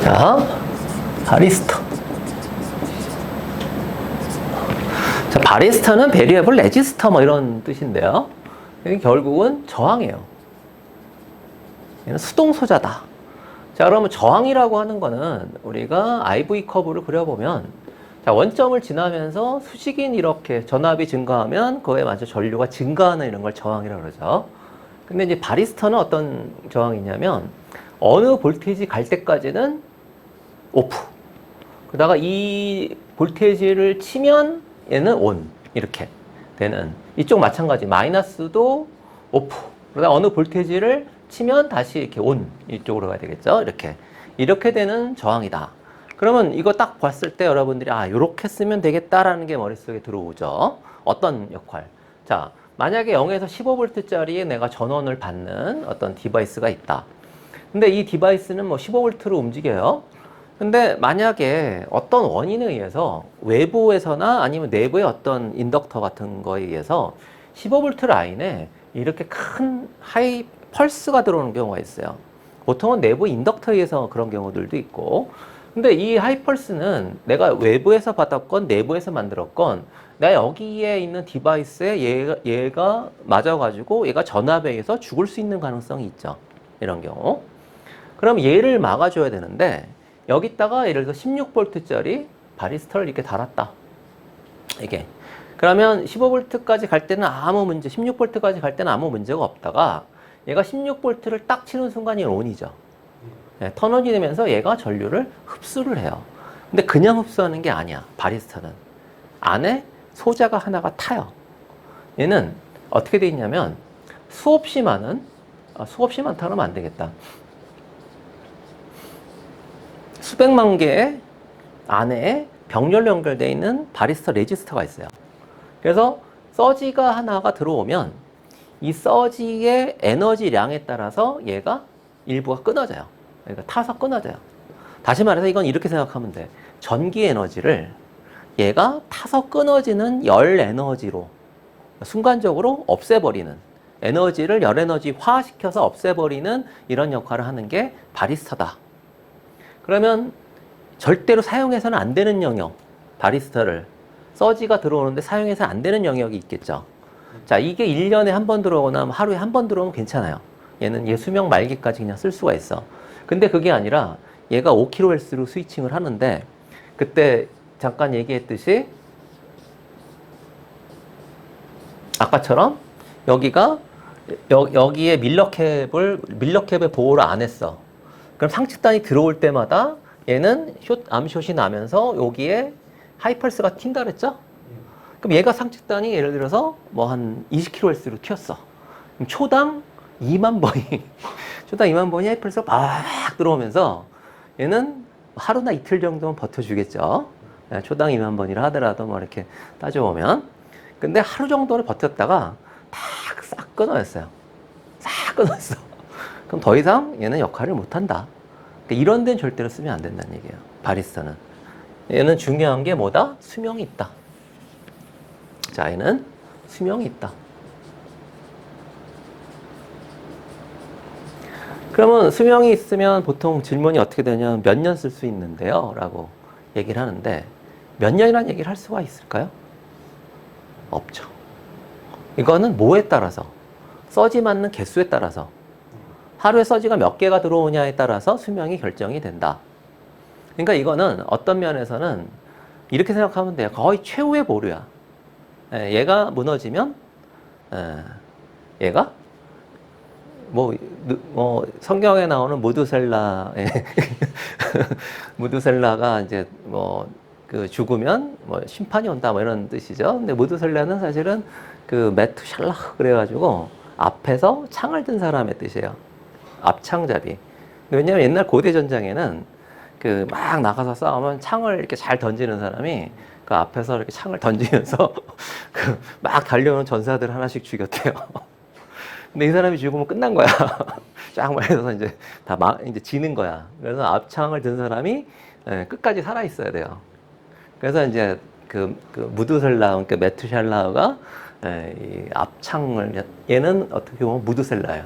자, 바리스터. 자, 바리스터는 베리어블 레지스터 뭐 이런 뜻인데요. 이게 결국은 저항이에요. 얘는 수동 소자다. 자, 그러면 저항이라고 하는 거는 우리가 IV 커브를 그려보면, 자, 원점을 지나면서 수직인 이렇게 전압이 증가하면 그거에 맞춰 전류가 증가하는 이런 걸 저항이라고 그러죠. 근데 이제 바리스터는 어떤 저항이냐면 어느 볼테이지 갈 때까지는 오프. 그러다가 이 볼테이지를 치면 얘는 온. 이렇게 되는. 이쪽 마찬가지. 마이너스도 오프. 그러다 어느 볼테이지를 치면 다시 이렇게 온. 이쪽으로 가야 되겠죠. 이렇게 되는 저항이다. 그러면 이거 딱 봤을 때 여러분들이 요렇게 쓰면 되겠다라는 게 머릿속에 들어오죠. 어떤 역할? 자, 만약에 0에서 15V짜리 내가 전원을 받는 어떤 디바이스가 있다. 근데 이 디바이스는 뭐 15V로 움직여요. 근데 만약에 어떤 원인에 의해서 외부에서나 아니면 내부의 어떤 인덕터 같은 거에 의해서 15V 라인에 이렇게 큰 하이 펄스가 들어오는 경우가 있어요. 보통은 내부 인덕터에 의해서 그런 경우들도 있고, 근데 이 하이 펄스는 내가 외부에서 받았건 내부에서 만들었건 내가 여기에 있는 디바이스에 얘가 맞아가지고 얘가 전압에 의해서 죽을 수 있는 가능성이 있죠. 이런 경우. 그럼 얘를 막아줘야 되는데 여기다가 예를 들어서 16V짜리 바리스타를 이렇게 달았다. 이게. 그러면 15V까지 갈 때는 아무 문제, 16V까지 갈 때는 아무 문제가 없다가 얘가 16V를 딱 치는 순간이 온이죠. 네, 턴온이 되면서 얘가 전류를 흡수를 해요. 근데 그냥 흡수하는 게 아니야. 바리스타는. 안에 소자가 하나가 타요. 얘는 어떻게 돼 있냐면 수없이 많다 그러면 안 되겠다. 수백만 개의 안에 병렬로 연결되어 있는 바리스타 레지스터가 있어요. 그래서 서지가 하나가 들어오면 이 서지의 에너지량에 따라서 얘가 일부가 끊어져요. 그러니까 타서 끊어져요. 다시 말해서 이건 이렇게 생각하면 돼. 전기 에너지를 얘가 타서 끊어지는 열 에너지로 순간적으로 없애버리는, 에너지를 열 에너지화시켜서 없애버리는 이런 역할을 하는 게 바리스타다. 그러면 절대로 사용해서는 안 되는 영역, 바리스타를 서지가 들어오는데 사용해서 안 되는 영역이 있겠죠. 자, 이게 1년에 한 번 들어오거나 하루에 한 번 들어오면 괜찮아요. 얘 수명 말기까지 그냥 쓸 수가 있어. 근데 그게 아니라 얘가 5kHz로 스위칭을 하는데, 그때 잠깐 얘기했듯이 아까처럼 여기에 밀러캡의 보호를 안 했어. 그럼 상측단이 들어올 때마다 얘는 암숏이 나면서 여기에 하이펄스가 튄다 그랬죠? 그럼 얘가 상측단이 예를 들어서 뭐 한 20kHz로 튀었어. 그럼 초당 2만 번이 하이펄스가 막 들어오면서 얘는 하루나 이틀 정도는 버텨주겠죠. 초당 2만 번이라 하더라도 뭐 이렇게 따져보면. 근데 하루 정도를 버텼다가 싹 끊어냈어요. 싹 끊었어. 그럼 더 이상 얘는 역할을 못한다. 그러니까 이런 데는 절대로 쓰면 안 된다는 얘기예요. 바리스타는. 얘는 중요한 게 뭐다? 수명이 있다. 자, 얘는 수명이 있다. 그러면 수명이 있으면 보통 질문이 어떻게 되냐면 몇 년 쓸 수 있는데요? 라고 얘기를 하는데 몇 년이라는 얘기를 할 수가 있을까요? 없죠. 이거는 뭐에 따라서, 서지 맞는 개수에 따라서, 하루에 서지가 몇 개가 들어오냐에 따라서 수명이 결정이 된다. 그러니까 이거는 어떤 면에서는 이렇게 생각하면 돼요. 거의 최후의 보루야. 얘가 무너지면 얘가 뭐 성경에 나오는 무드셀라 무드셀라가 이제 그 죽으면 심판이 온다 뭐 이런 뜻이죠. 근데 무드셀라는 사실은 그 메투샬라 그래가지고 앞에서 창을 든 사람의 뜻이에요. 앞창잡이. 왜냐면 옛날 고대 전장에는 그 막 나가서 싸우면 창을 이렇게 잘 던지는 사람이 그 앞에서 이렇게 창을 던지면서 그 막 달려오는 전사들 하나씩 죽였대요. 근데 이 사람이 죽으면 끝난 거야. 쫙 말해서 이제 이제 지는 거야. 그래서 앞창을 든 사람이 끝까지 살아 있어야 돼요. 그래서 이제 그 무드셀라, 그러니까 메투샬라가 이 앞창을, 얘는 어떻게 보면 무드셀라예요.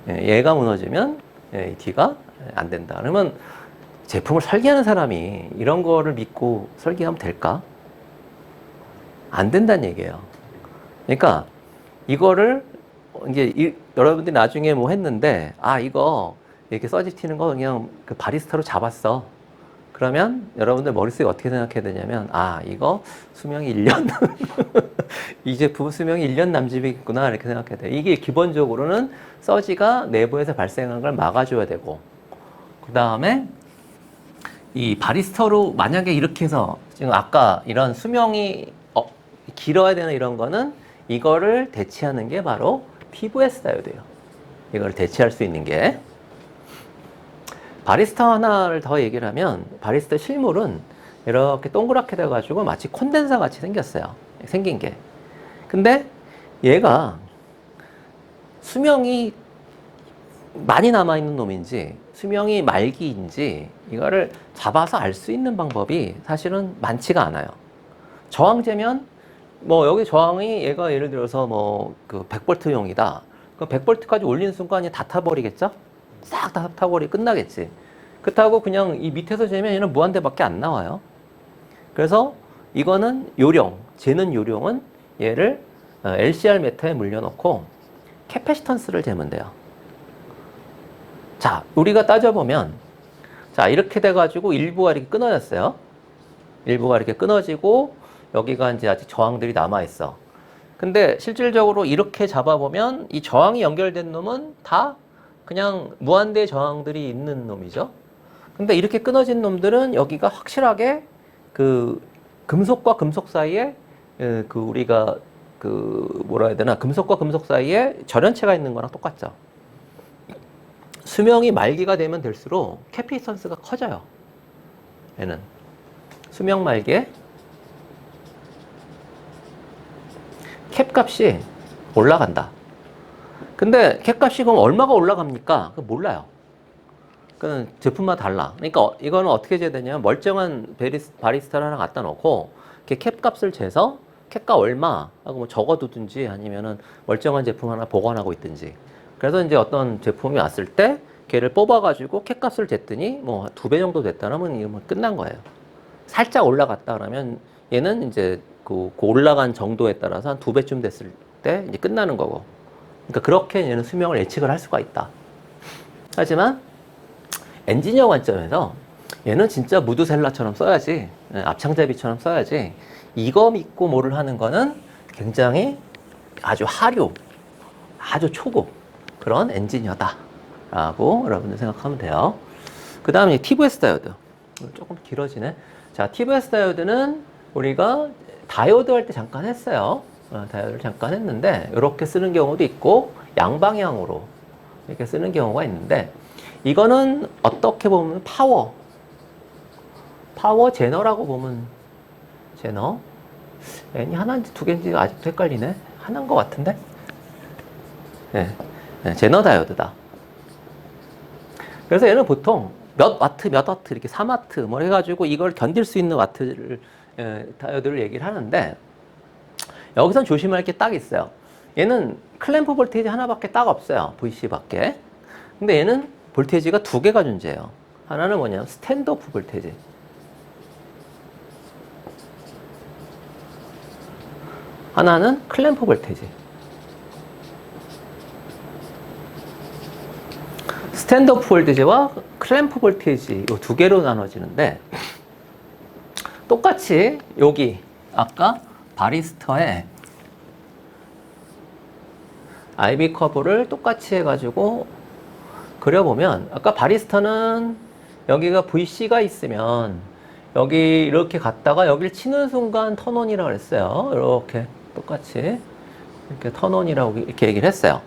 얘가 무너지면 이 뒤가 안 된다. 그러면 제품을 설계하는 사람이 이런 거를 믿고 설계하면 될까? 안 된다는 얘기예요. 그러니까 이거를 이제 여러분들이 나중에 뭐 했는데, 아, 이거 이렇게 서지 튀는 거 그냥 그 바리스타로 잡았어. 그러면 여러분들 머릿속에 어떻게 생각해야 되냐면, 아, 이거 수명이 1년. 이 제품 수명이 1년 남짓이겠구나. 이렇게 생각해야 돼요. 이게 기본적으로는 서지가 내부에서 발생하는 걸 막아줘야 되고, 그 다음에 이 바리스타로 만약에 이렇게 해서 지금 아까 이런 수명이 길어야 되는 이런 거는 이거를 대체하는 게 바로 TVS 다이오드예요. 이걸 대체할 수 있는 게. 바리스타 하나를 더 얘기를 하면 바리스타 실물은 이렇게 동그랗게 돼가지고 마치 콘덴서 같이 생겼어요. 생긴 게. 근데 얘가 수명이 많이 남아있는 놈인지 수명이 말기인지 이거를 잡아서 알 수 있는 방법이 사실은 많지가 않아요. 저항제면 뭐 여기 저항이 얘가 예를 들어서 뭐 그 100볼트용이다. 그럼 100볼트까지 올리는 순간에 다 타버리겠죠? 싹 다 타버리 끝나겠지. 그렇다고 그냥 이 밑에서 재면 얘는 무한대밖에 안 나와요. 그래서 이거는 요령, 재는 요령은 얘를 LCR 메타에 물려놓고 캐패시턴스를 재면 돼요. 자, 우리가 따져보면 자, 이렇게 돼가지고 일부가 이렇게 끊어졌어요. 일부가 이렇게 끊어지고 여기가 이제 아직 저항들이 남아있어. 근데 실질적으로 이렇게 잡아보면 이 저항이 연결된 놈은 다 그냥 무한대 저항들이 있는 놈이죠. 근데 이렇게 끊어진 놈들은 여기가 확실하게 그 금속과 금속 사이에 그 우리가 그 뭐라 해야 되나 금속과 금속 사이에 절연체가 있는 거랑 똑같죠. 수명이 말기가 되면 될수록 캐피선스가 커져요. 얘는 수명 말기에 캡 값이 올라간다. 근데 캡 값이 그럼 얼마가 올라갑니까? 그거 몰라요. 그건 제품마다 달라. 그러니까 이거는 어떻게 해야 되냐면 멀쩡한 바리스타를 하나 갖다 놓고 이렇게 캡 값을 재서 캡값 얼마 하고 뭐 적어두든지 아니면은 멀쩡한 제품 하나 보관하고 있든지. 그래서 이제 어떤 제품이 왔을 때 걔를 뽑아가지고 캡 값을 쟀더니 뭐 2배 정도 됐다 그러면 이거 끝난 거예요. 살짝 올라갔다 그러면 얘는 이제 그 올라간 정도에 따라서 한 2배쯤 됐을 때 이제 끝나는 거고. 그러니까 그렇게 얘는 수명을 예측을 할 수가 있다. 하지만 엔지니어 관점에서 얘는 진짜 무드셀라처럼 써야지, 앞창잡이처럼 써야지, 이거 믿고 뭐를 하는 거는 굉장히 아주 하류, 아주 초급 그런 엔지니어다 라고 여러분들 생각하면 돼요. 그 다음에 TVS 다이오드. 조금 길어지네. 자, TVS 다이오드는 우리가 다이오드 할 때 잠깐 했어요. 다이오드를 잠깐 했는데 이렇게 쓰는 경우도 있고 양방향으로 이렇게 쓰는 경우가 있는데, 이거는 어떻게 보면 파워 제너라고 보면, 제너 N이 하나인지 두 개인지 아직도 헷갈리네. 하나인 것 같은데. 네, 제너 다이오드다. 그래서 얘는 보통 몇 와트 이렇게 3와트 뭐 해가지고 이걸 견딜 수 있는 와트를 다이오드를 얘기를 하는데, 여기선 조심할 게 딱 있어요. 얘는 클램프 볼테이지 하나밖에 딱 없어요. VC밖에. 근데 얘는 볼테이지가 두 개가 존재해요. 하나는 뭐냐면 스탠드오프 볼테이지. 하나는 클램프 볼테이지. 스탠드오프 볼테이지와 클램프 볼테이지 이 두 개로 나눠지는데, 똑같이 여기 아까 바리스타에 IV 커브를 똑같이 해가지고 그려보면, 아까 바리스타는 여기가 VC가 있으면 여기 이렇게 갔다가 여기를 치는 순간 턴온이라고 했어요. 이렇게 똑같이 이렇게 턴온이라고 이렇게 얘기를 했어요.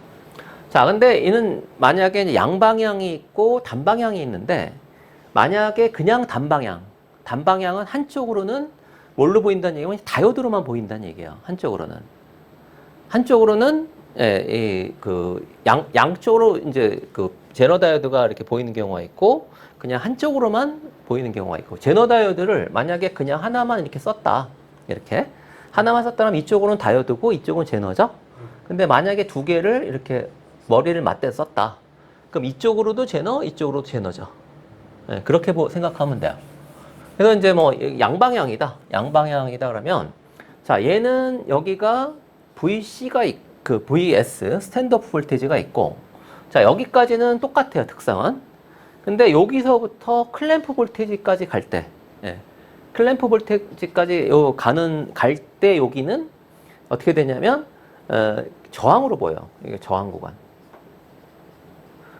자, 근데 얘는 만약에 이제 양방향이 있고 단방향이 있는데, 만약에 그냥 단방향은 한쪽으로는 뭘로 보인다는 얘기면 다이오드로만 보인다는 얘기예요. 한쪽으로는 양쪽으로 이제 그 제너 다이오드가 이렇게 보이는 경우가 있고, 그냥 한쪽으로만 보이는 경우가 있고, 제너 다이오드를 만약에 그냥 하나만 이렇게 썼다, 이렇게 하나만 썼다면 이쪽으로는 다이오드고 이쪽은 제너죠. 근데 만약에 두 개를 이렇게 머리를 맞대 썼다, 그럼 이쪽으로도 제너, 이쪽으로도 제너죠. 예, 그렇게 생각하면 돼요. 그래서 이제 뭐 양방향이다. 양방향이다 그러면 자, 얘는 여기가 VC가 그 VS 스탠드업 볼테이지가 있고 자, 여기까지는 똑같아요. 특성은. 근데 여기서부터 클램프 볼테이지까지 갈 때 예, 클램프 볼테이지까지 갈 때 여기는 어떻게 되냐면 저항으로 보여요. 이게 저항 구간.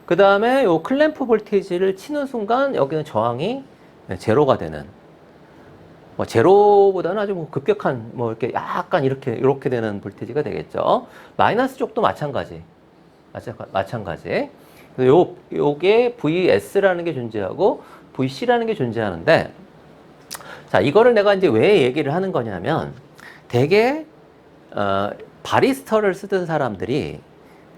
그 다음에 요 클램프 볼테이지를 치는 순간 여기는 저항이 제로가 되는 뭐 제로보다는 아주 뭐 급격한 뭐 이렇게 약간 이렇게 되는 볼테이지가 되겠죠. 마이너스 쪽도 마찬가지. 요게 VS라는 게 존재하고 VC라는 게 존재하는데 자, 이거를 내가 이제 왜 얘기를 하는 거냐면 되게 바리스터를 쓰던 사람들이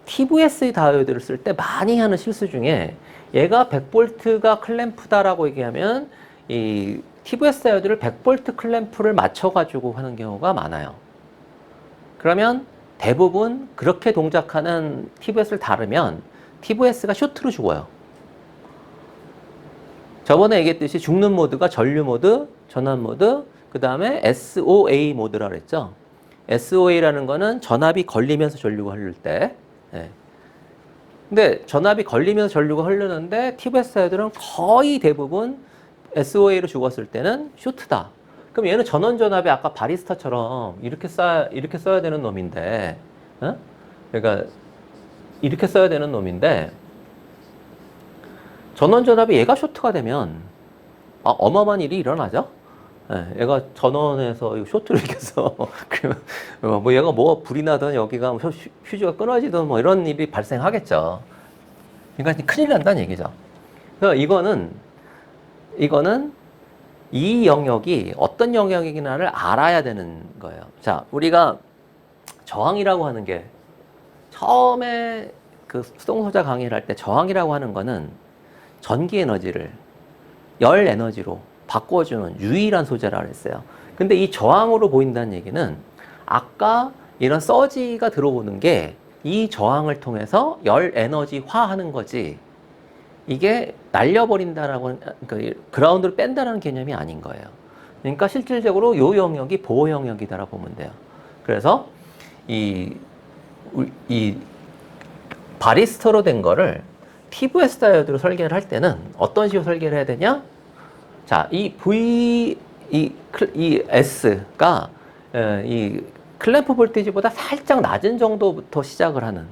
TVS 다이오드를 쓸 때 많이 하는 실수 중에 얘가 100V가 클램프다라고 얘기하면 이 TVS 다이오드를 100V 클램프를 맞춰가지고 하는 경우가 많아요. 그러면 대부분 그렇게 동작하는 TVS를 다르면 TVS가 쇼트로 죽어요. 저번에 얘기했듯이 죽는 모드가 전류 모드, 전압 모드, 그 다음에 SOA 모드라 그랬죠. SOA라는 거는 전압이 걸리면서 전류가 흐를 때. 예. 근데 전압이 걸리면서 전류가 흐르는데 TVS 다이오드는 거의 대부분 SOA로 죽었을 때는 쇼트다. 그럼 얘는 전원 전압이 아까 바리스타처럼 이렇게 써야 되는 놈인데, 어? 그러니까 이렇게 써야 되는 놈인데 전원 전압이 얘가 쇼트가 되면 어마어마한 일이 일어나죠. 예, 얘가 전원에서 쇼트를 이겨서 그러면 뭐 얘가 뭐 불이 나든 여기가 휴지가 끊어지든 뭐 이런 일이 발생하겠죠. 그러니까 큰일 난다는 얘기죠. 그래서 이거는 이 영역이 어떤 영역이냐를 알아야 되는 거예요. 자, 우리가 저항이라고 하는 게 처음에 그 수동소자 강의를 할 때 저항이라고 하는 거는 전기 에너지를 열 에너지로 바꿔주는 유일한 소재라고 했어요. 근데 이 저항으로 보인다는 얘기는 아까 이런 서지가 들어오는 게 이 저항을 통해서 열 에너지화 하는 거지 이게 날려버린다라고 그러니까 그라운드를 뺀다라는 개념이 아닌 거예요. 그러니까 실질적으로 요 영역이 보호 영역이다라고 보면 돼요. 그래서 이 바리스터로 된 거를 TVS 다이오드로 설계를 할 때는 어떤 식으로 설계를 해야 되냐? 자, 이 S가 이 클램프 볼테이지보다 살짝 낮은 정도부터 시작을 하는,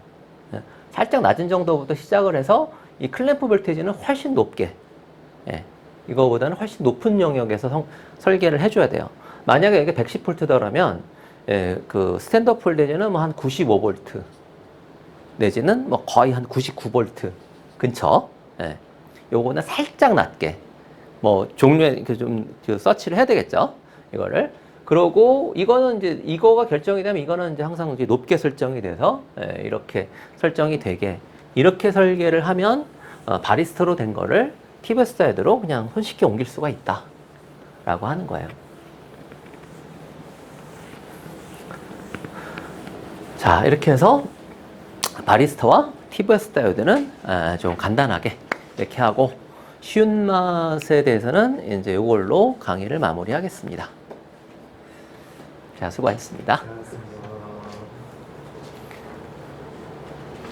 살짝 낮은 정도부터 시작을 해서 이 클램프 볼테이지는 훨씬 높게, 이거보다는 훨씬 높은 영역에서 설계를 해줘야 돼요. 만약에 이게 110V더라면 그 스탠드업 볼테이지는 뭐 한 95V 내지는 뭐 거의 한 99V 근처. 요거는 살짝 낮게 뭐 종류에 좀 서치를 해야 되겠죠. 이거를. 그러고 이거는 이제 이거가 결정이 되면 이거는 이제 항상 이제 높게 설정이 돼서 이렇게 설정이 되게 이렇게 설계를 하면 바리스타로 된 거를 TVS 다이오드로 그냥 손쉽게 옮길 수가 있다라고 하는 거예요. 자, 이렇게 해서 바리스타와 TVS 다이오드는 좀 간단하게 이렇게 하고 쉬운 맛에 대해서는 이제 이걸로 강의를 마무리하겠습니다. 자, 수고하셨습니다.